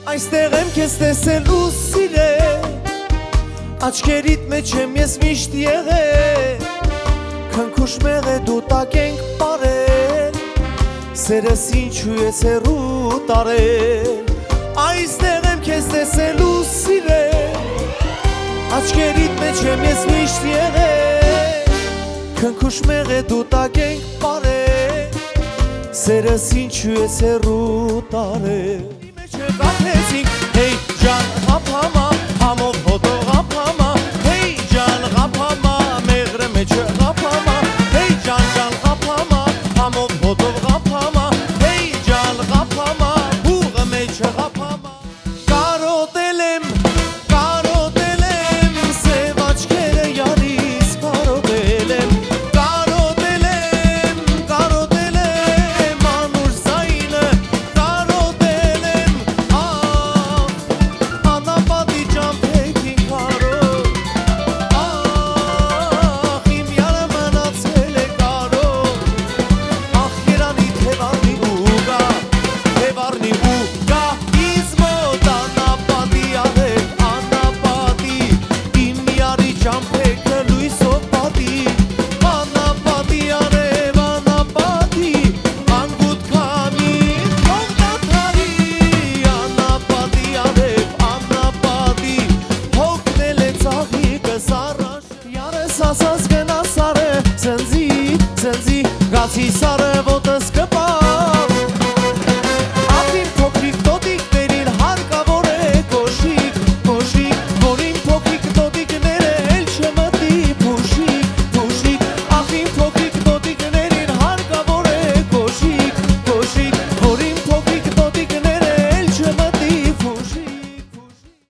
Այստեղ եմ քեզ տեսելու սիրել, աչքերիդ մեջ եմ ես միշտ եղել, քնքուշ մեղե դու տակ ենք պարել, սերս ինչու ես հեռու տարել։ Այստեղ եմ քեզ տեսելու սիրել, աչքերիդ մեջ եմ ես միշտ եղել, քնքուշ մեղե դու տակ ենք պարել, սերս ինչու ես հեռու տարել։ Գապեցինք, հեյ ջան ғապամա, համով հոտող ғապամա, հեյ ջան ғապամա, մեղրը մեջը ғապամա, հեյ ջան ғապամա, համով հոտող ғապամա, հեյ ջան ғապամա, հուղը մեջը ғապամա։